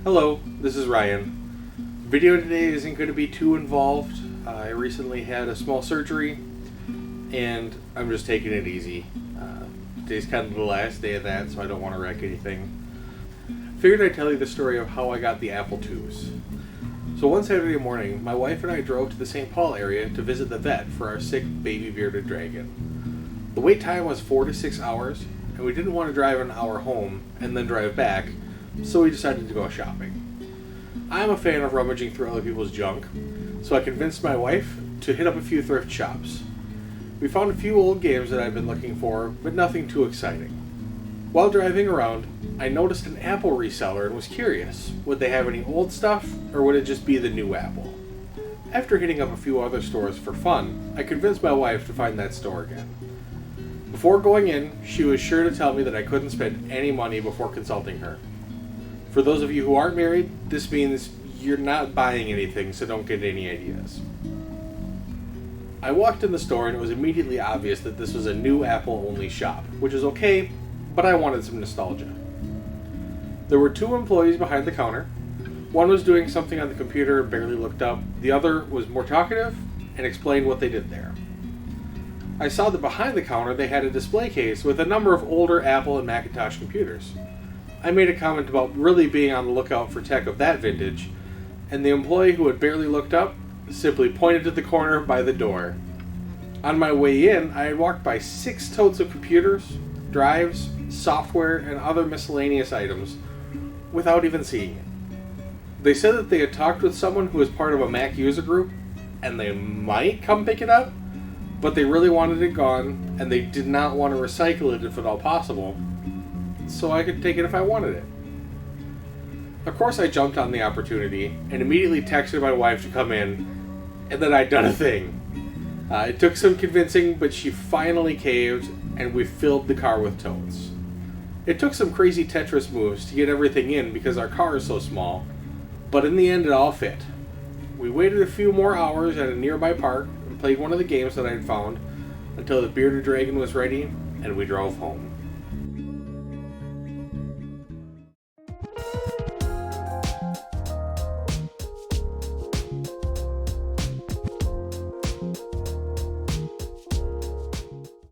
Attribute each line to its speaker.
Speaker 1: Hello, this is Ryan. Video today isn't going to be too involved. I recently had a small surgery and I'm just taking it easy. Today's kind of the last day of that, so I don't want to wreck anything. Figured I'd tell you the story of how I got the Apple IIs. So one Saturday morning, my wife and I drove to the St. Paul area to visit the vet for our sick baby bearded dragon. The wait time was 4 to 6 hours, and we didn't want to drive an hour home and then drive back, so we decided to go shopping. I'm a fan of rummaging through other people's junk, so I convinced my wife to hit up a few thrift shops. We found a few old games that I'd been looking for, but nothing too exciting. While driving around, I noticed an Apple reseller and was curious. Would they have any old stuff, or would it just be the new Apple? After hitting up a few other stores for fun, I convinced my wife to find that store again. Before going in, she was sure to tell me that I couldn't spend any money before consulting her. For those of you who aren't married, this means you're not buying anything, so don't get any ideas. I walked in the store and it was immediately obvious that this was a new Apple-only shop, which is okay, but I wanted some nostalgia. There were two employees behind the counter. One was doing something on the computer and barely looked up. The other was more talkative and explained what they did there. I saw that behind the counter they had a display case with a number of older Apple and Macintosh computers. I made a comment about really being on the lookout for tech of that vintage, and the employee who had barely looked up simply pointed to the corner by the door. On my way in, I had walked by 6 totes of computers, drives, software, and other miscellaneous items without even seeing it. They said that they had talked with someone who was part of a Mac user group, and they might come pick it up, but they really wanted it gone, and they did not want to recycle it if at all possible, so I could take it if I wanted it. Of course I jumped on the opportunity and immediately texted my wife to come in and that I'd done a thing. It took some convincing, but she finally caved and we filled the car with totes. It took some crazy Tetris moves to get everything in because our car is so small, but in the end it all fit. We waited a few more hours at a nearby park and played one of the games that I had found until the bearded dragon was ready and we drove home.